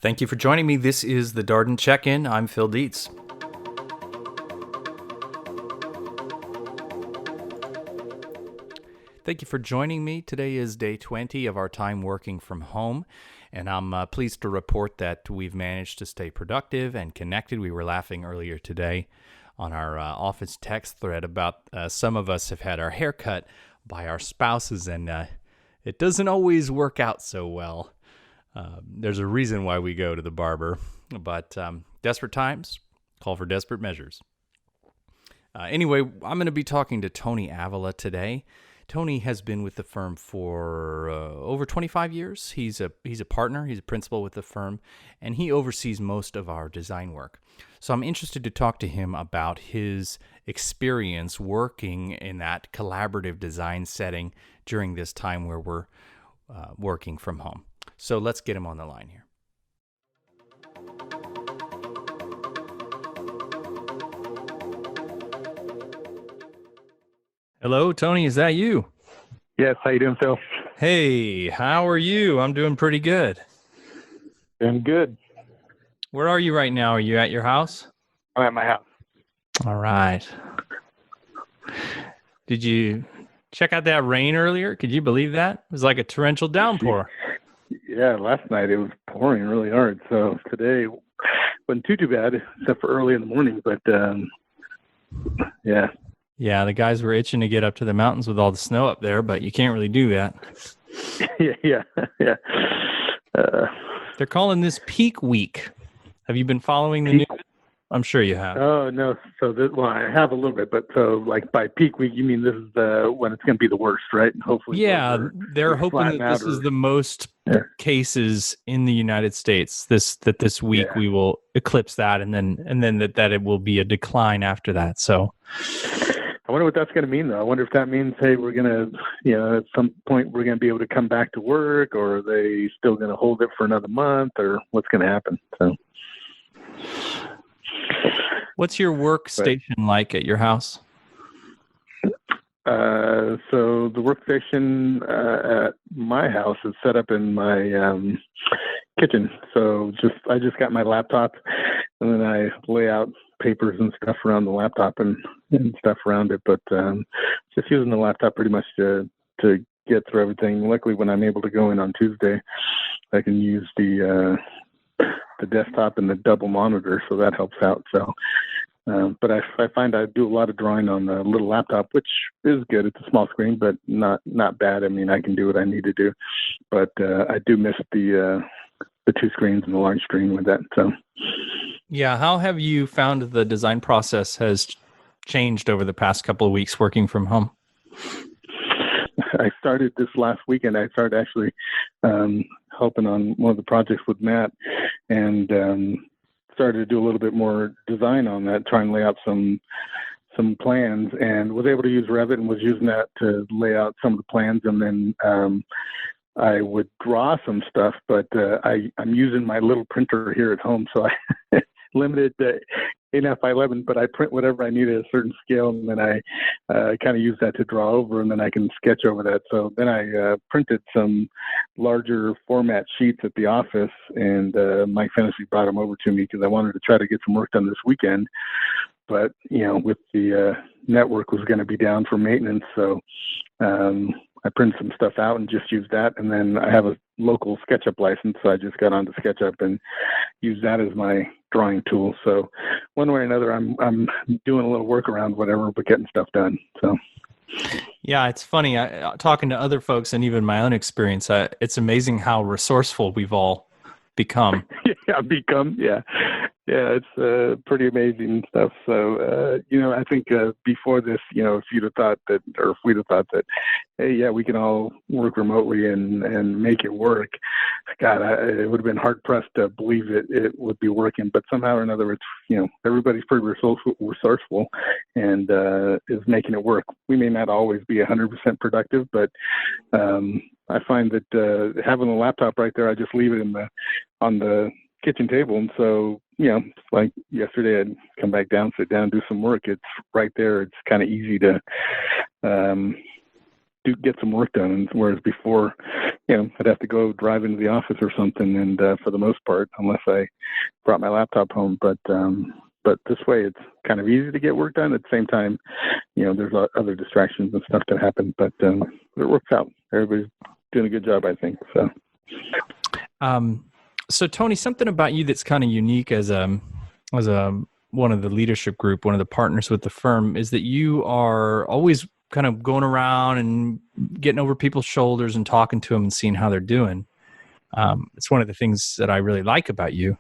Thank you for joining me. This is the Darden Check-In. I'm Phil Dietz. Thank you for joining me. Today is day 20 of our time working from home, and I'm pleased to report that we've managed to stay productive and connected. We were laughing earlier today on our office text thread about some of us have had our hair cut by our spouses, and it doesn't always work out so well. There's a reason why we go to the barber, but desperate times call for desperate measures. Anyway, I'm going to be talking to Tony Avila today. Tony has been with the firm for over 25 years. He's a partner, he's a principal with the firm, and he oversees most of our design work. So I'm interested to talk to him about his experience working in that collaborative design setting during this time where we're working from home. So let's get him on the line here. Hello, Tony, is that you? Yes, how you doing, Phil? Hey, how are you? I'm doing pretty good. Doing good. Where are you right now? Are you at your house? I'm at my house. All right. Did you check out that rain earlier? Could you believe that? It was like a torrential downpour. Yeah, last night it was pouring really hard. So today wasn't too bad, except for early in the morning. But yeah. Yeah, the guys were itching to get up to the mountains with all the snow up there, but you can't really do that. yeah. They're calling this peak week. Have you been following the news? I'm sure you have. Oh, no. So, I have a little bit, but so like by peak week, you mean this is when it's going to be the worst, right? Hopefully. Yeah, they're hoping that this is the most cases in the United States. This week we will eclipse that, and then that it will be a decline after that. So, I wonder what that's going to mean, though. I wonder if that means, hey, we're going to, at some point we're going to be able to come back to work, or are they still going to hold it for another month, or what's going to happen? So. What's your workstation like at your house? So the workstation at my house is set up in my kitchen. So I just got my laptop, and then I lay out papers and stuff around the laptop and stuff around it. But just using the laptop pretty much to get through everything. Luckily, when I'm able to go in on Tuesday, I can use the desktop and the double monitor, so that helps out. So, but I find I do a lot of drawing on the little laptop, which is good. It's a small screen, but not bad. I mean, I can do what I need to do, but I do miss the two screens and the large screen with that. So, yeah. How have you found the design process has changed over the past couple of weeks working from home? I started this last weekend. I started actually helping on one of the projects with Matt, and started to do a little bit more design on that, try and lay out some plans, and was able to use Revit and was using that to lay out some of the plans. And then I would draw some stuff, but I'm using my little printer here at home, so I limited to 8.5 by 11, but I print whatever I need at a certain scale, and then I kind of use that to draw over, and then I can sketch over that. So then I printed some larger format sheets at the office, and Mike Fennessy brought them over to me because I wanted to try to get some work done this weekend. But, with the network was going to be down for maintenance, so I printed some stuff out and just used that. And then I have a local SketchUp license, so I just got onto SketchUp and used that as my drawing tool. So one way or another, I'm doing a little workaround, whatever, but getting stuff done. So. Yeah, it's funny. Talking to other folks and even my own experience, it's amazing how resourceful we've all become. Yeah, it's pretty amazing stuff. So, I think before this, if you'd have thought that, or if we'd have thought that, hey, yeah, we can all work remotely and make it work, God, it would have been hard pressed to believe it would be working. But somehow or another, it's, everybody's pretty resourceful and is making it work. We may not always be 100% productive, but I find that having a laptop right there, I just leave it on the kitchen table. And so, like yesterday, I'd come back down, sit down, do some work. It's right there. It's kind of easy to get some work done. And whereas before, I'd have to go drive into the office or something, and for the most part, unless I brought my laptop home. But this way, it's kind of easy to get work done. At the same time, there's other distractions and stuff that happen, but it works out. Everybody's doing a good job, I think. So. So Tony, something about you that's kind of unique as one of the leadership group, one of the partners with the firm, is that you are always kind of going around and getting over people's shoulders and talking to them and seeing how they're doing. It's one of the things that I really like about you.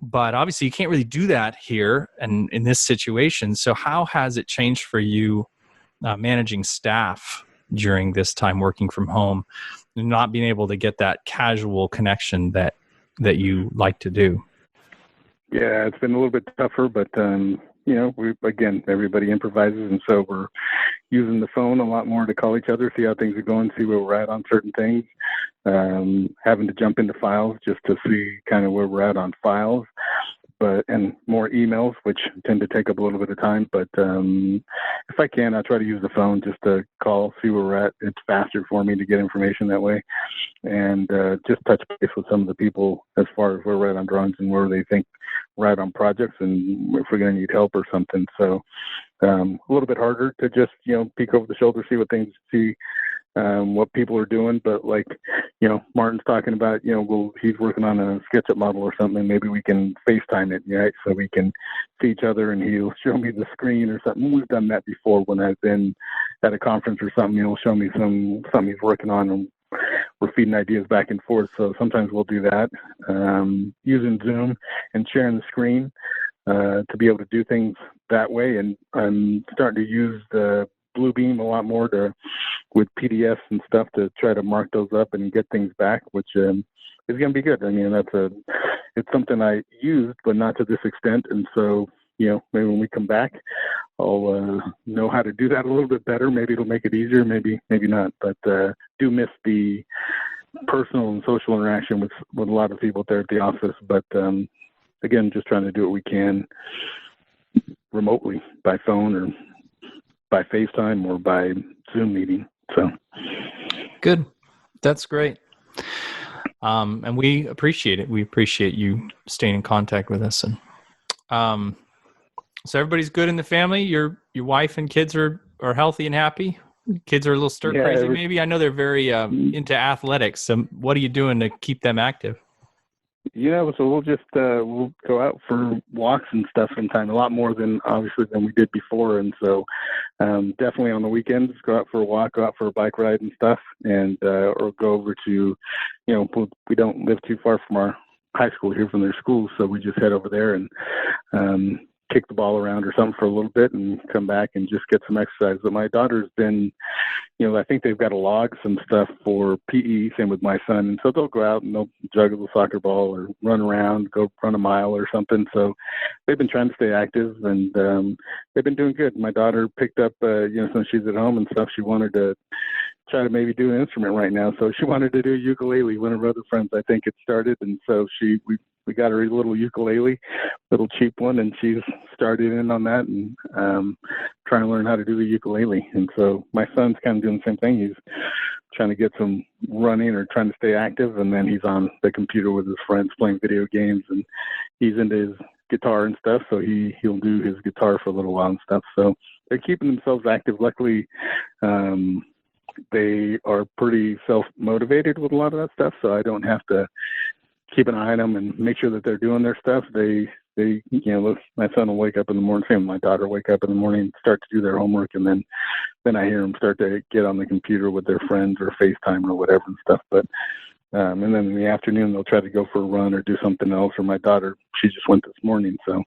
But obviously, you can't really do that here and in this situation. So how has it changed for you managing staff during this time working from home and not being able to get that casual connection that you like to do? Yeah, it's been a little bit tougher, but everybody improvises, and so we're using the phone a lot more to call each other, see how things are going, see where we're at on certain things. Having to jump into files just to see kind of where we're at on files, and more emails, which tend to take up a little bit of time. But if I can, I try to use the phone just to call, see where we're at. It's faster for me to get information that way, and just touch base with some of the people as far as where we're at on drawings and where they think we're at on projects and if we're going to need help or something. So a little bit harder to just, peek over the shoulder, see what people are doing. But like, Martin's talking about, he's working on a SketchUp model or something. Maybe we can FaceTime it, right? So we can see each other and he'll show me the screen or something. We've done that before when I've been at a conference or something. He'll show me something he's working on, and we're feeding ideas back and forth. So sometimes we'll do that, using Zoom and sharing the screen to be able to do things that way. And I'm starting to use the Bluebeam a lot more with PDFs and stuff to try to mark those up and get things back, which is going to be good. I mean, it's something I used, but not to this extent. And so, maybe when we come back, I'll know how to do that a little bit better. Maybe it'll make it easier, maybe not. But do miss the personal and social interaction with a lot of people there at the office. But again, just trying to do what we can remotely by phone or by FaceTime or by Zoom meeting. So good. That's great. And we appreciate it. We appreciate you staying in contact with us. And so everybody's good in the family. Your wife and kids are healthy and happy. Kids are a little stir crazy, maybe. I know they're very into athletics. So what are you doing to keep them active? So we'll just we'll go out for walks and stuff sometime, a lot more than we did before. And so definitely on the weekends, go out for a walk, go out for a bike ride and stuff, and or go over to, we don't live too far from our high school here, from their school, so we just head over there and kick the ball around or something for a little bit and come back and just get some exercise. But my daughter's been, I think they've got to log some stuff for PE, same with my son. And so they'll go out and they'll juggle the soccer ball or run around, go run a mile or something. So they've been trying to stay active, and they've been doing good. My daughter picked up, since she's at home and stuff, she wanted to try to maybe do an instrument right now. So she wanted to do ukulele. One of her other friends, I think, had started. And so we got her a little ukulele, little cheap one, and she's started in on that and trying to learn how to do the ukulele. And so my son's kind of doing the same thing. He's trying to get some running or trying to stay active, and then he's on the computer with his friends playing video games, and he's into his guitar and stuff, so he'll do his guitar for a little while and stuff. So they're keeping themselves active. Luckily, they are pretty self-motivated with a lot of that stuff, so I don't have to keep an eye on them and make sure that they're doing their stuff. They my son will wake up in the morning, same my daughter wake up in the morning and start to do their homework, and then I hear them start to get on the computer with their friends or FaceTime or whatever and stuff. But and then in the afternoon they'll try to go for a run or do something else. Or my daughter, she just went this morning, so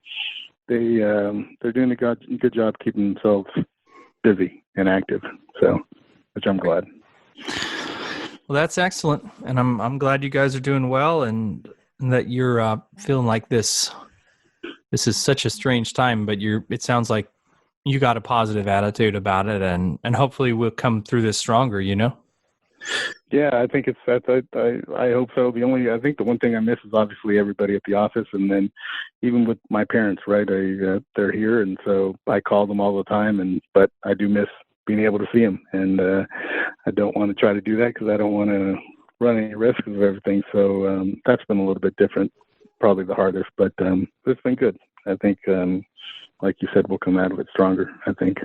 they're doing a good job keeping themselves busy and active. So, which I'm glad. Well, that's excellent, and I'm glad you guys are doing well, and that you're feeling like this is such a strange time, but it sounds like you got a positive attitude about it, and hopefully we'll come through this stronger. Yeah, I think I hope so. I think the one thing I miss is obviously everybody at the office, and then even with my parents, right? They're here, and so I call them all the time, but I do miss being able to see them. And I don't want to try to do that because I don't want to run any risks of everything. So that's been a little bit different, probably the hardest, but it's been good. I think, like you said, we'll come out of it stronger, I think.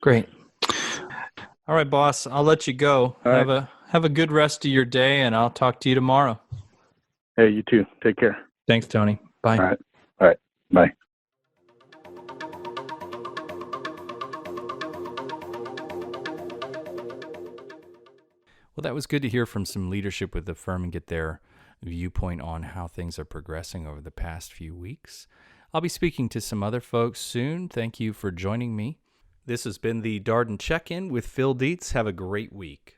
Great. All right, boss, I'll let you go. All right. Have a good rest of your day, and I'll talk to you tomorrow. Hey, you too. Take care. Thanks, Tony. Bye. All right. Bye. Well, that was good to hear from some leadership with the firm and get their viewpoint on how things are progressing over the past few weeks. I'll be speaking to some other folks soon. Thank you for joining me. This has been the Darden Check-In with Phil Dietz. Have a great week.